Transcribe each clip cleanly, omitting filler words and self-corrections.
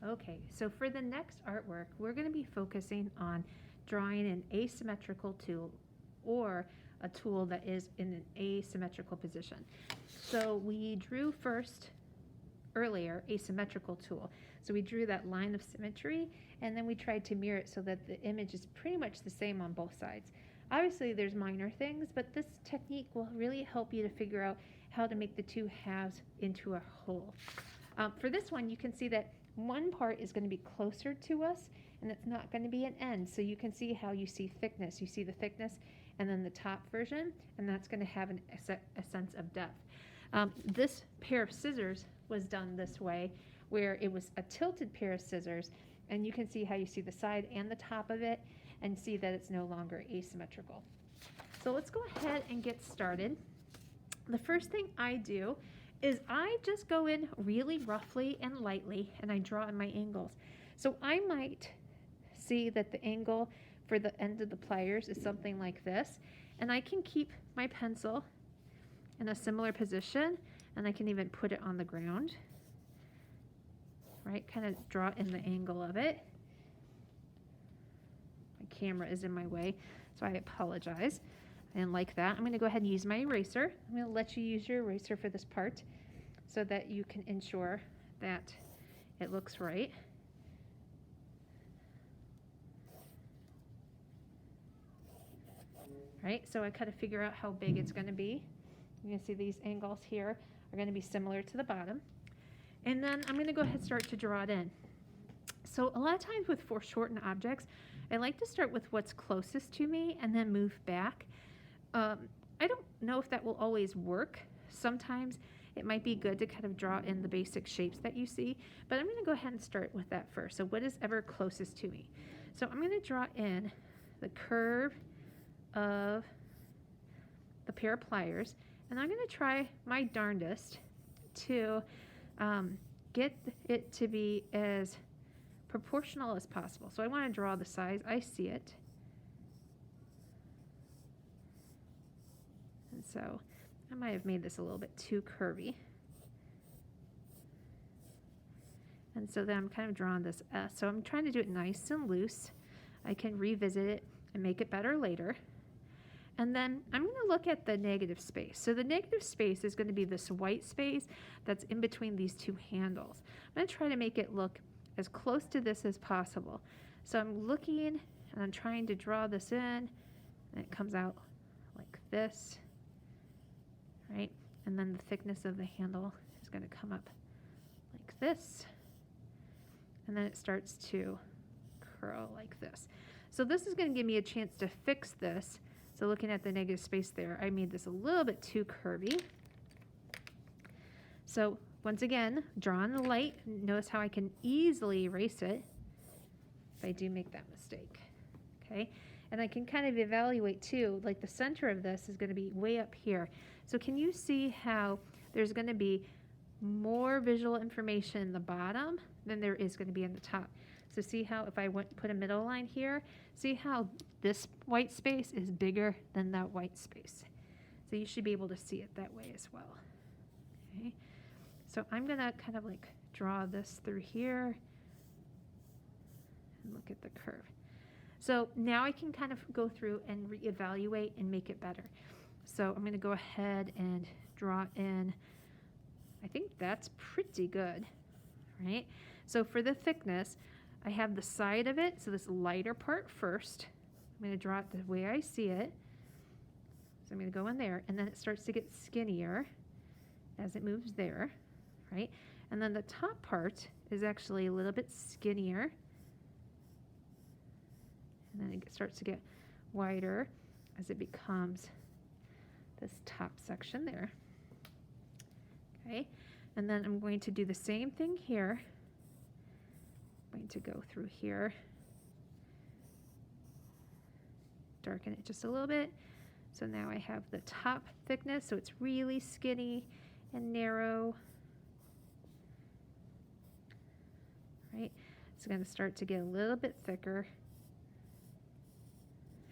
Okay, so for the next artwork, we're going to be focusing on drawing an asymmetrical tool or a tool that is in an asymmetrical position. So we drew first earlier a symmetrical tool. So we drew that line of symmetry and then we tried to mirror it so that the image is pretty much the same on both sides. Obviously there's minor things, but this technique will really help you to figure out how to make the two halves into a whole. For this one, you can see that one part is going to be closer to us and it's not going to be an end. So you can see how you see thickness. You see the thickness and then the top version, and that's going to have a sense of depth. This pair of scissors was done this way, where it was a tilted pair of scissors, and you can see how you see the side and the top of it and see that it's no longer asymmetrical. So let's go ahead and get started. The first thing I do is I just go in really roughly and lightly and I draw in my angles. So I might see that the angle for the end of the pliers is something like this, and I can keep my pencil in a similar position and I can even put it on the ground, right? Kind of draw in the angle of it. My camera is in my way, so I apologize. I didn't like that. I'm going to go ahead and use my eraser. I'm going to let you use your eraser for this part so that you can ensure that it looks right. Right, so I kind of figure out how big it's going to be. You can see these angles here are going to be similar to the bottom. And then I'm going to go ahead and start to draw it in. So a lot of times with foreshortened objects, I like to start with what's closest to me and then move back. I don't know if that will always work. Sometimes it might be good to kind of draw in the basic shapes that you see, but I'm going to go ahead and start with that first. So what is ever closest to me? So I'm going to draw in the curve of the pair of pliers, and I'm going to try my darndest to get it to be as proportional as possible. So I want to draw the size I see it. And so I might have made this a little bit too curvy. And so then I'm kind of drawing this S. So I'm trying to do it nice and loose. I can revisit it and make it better later. And then I'm going to look at the negative space. So the negative space is going to be this white space that's in between these two handles. I'm going to try to make it look as close to this as possible. So I'm looking and I'm trying to draw this in, and it comes out like this, right? And then the thickness of the handle is going to come up like this, and then it starts to curl like this. So this is going to give me a chance to fix this. So looking at the negative space there, I made this a little bit too curvy. So once again, draw in the light. Notice how I can easily erase it if I do make that mistake. Okay, and I can kind of evaluate too, like the center of this is going to be way up here. So can you see how there's going to be more visual information in the bottom than there is going to be in the top? So see how if I put a middle line here, see how this white space is bigger than that white space. So you should be able to see it that way as well. Okay, so I'm going to kind of like draw this through here and look at the curve. So now I can kind of go through and reevaluate and make it better. So I'm going to go ahead and draw in. I think that's pretty good, right? So for the thickness, I have the side of it, so this lighter part first. I'm going to draw it the way I see it. So I'm going to go in there, and then it starts to get skinnier as it moves there, right? And then the top part is actually a little bit skinnier. And then it starts to get wider as it becomes this top section there. Okay, and then I'm going to do the same thing here. I'm going to go through here, darken it just a little bit. So now I have the top thickness, so it's really skinny and narrow. Right, it's going to start to get a little bit thicker.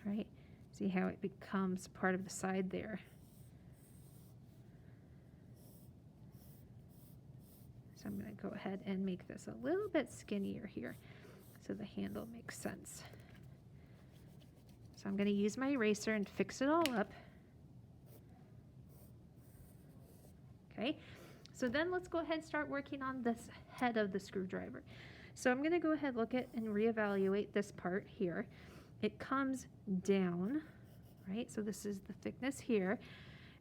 Right, see how it becomes part of the side there. So I'm going to go ahead and make this a little bit skinnier here so the handle makes sense. So I'm going to use my eraser and fix it all up. Okay, so then let's go ahead and start working on this head of the screwdriver. So I'm going to go ahead, look at and reevaluate this part here. It comes down, right? So this is the thickness here.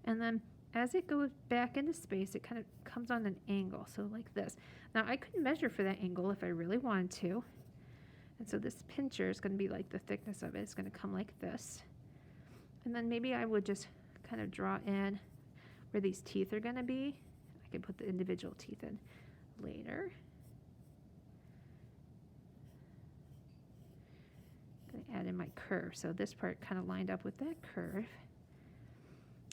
And then as it goes back into space, it kind of comes on an angle, so like this. Now I could measure for that angle if I really wanted to. And so this pincher is going to be like the thickness of it. It's going to come like this. And then maybe I would just kind of draw in where these teeth are going to be. I can put the individual teeth in later. I'm going to add in my curve. So this part kind of lined up with that curve.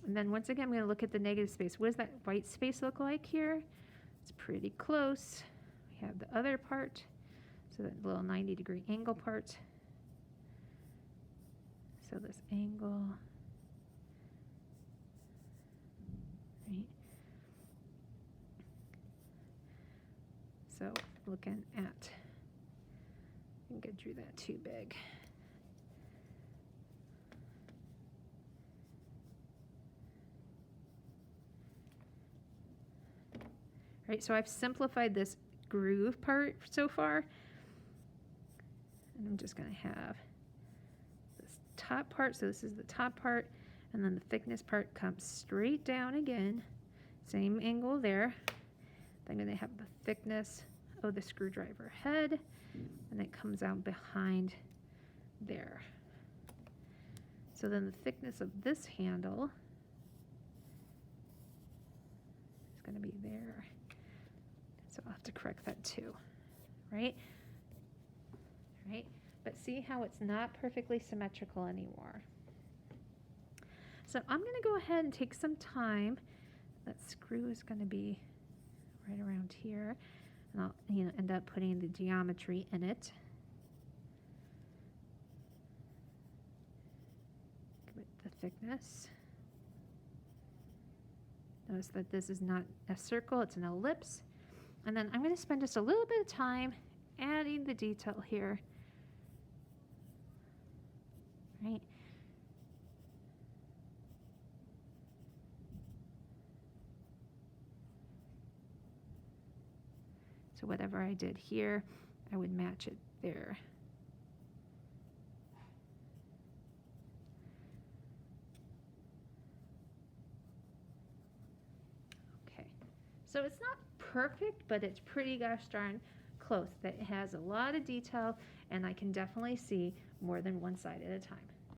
And then once again, I'm going to look at the negative space. What does that white space look like here? It's pretty close. We have the other part, so that little 90-degree angle part. So this angle, right? So looking at, I think I drew that too big. Right, so I've simplified this groove part so far. And I'm just going to have this top part. So this is the top part. And then the thickness part comes straight down again. Same angle there. I'm going to have the thickness of the screwdriver head. And it comes out behind there. So then the thickness of this handle is going to be there. So I'll have to correct that too, right? Right? But see how it's not perfectly symmetrical anymore. So I'm going to go ahead and take some time. That screw is going to be right around here. And I'll end up putting the geometry in it. Give it the thickness. Notice that this is not a circle, it's an ellipse. And then I'm going to spend just a little bit of time adding the detail here. Right? So whatever I did here, I would match it there. Okay. So it's not perfect, but it's pretty gosh darn close. That it has a lot of detail, and I can definitely see more than one side at a time.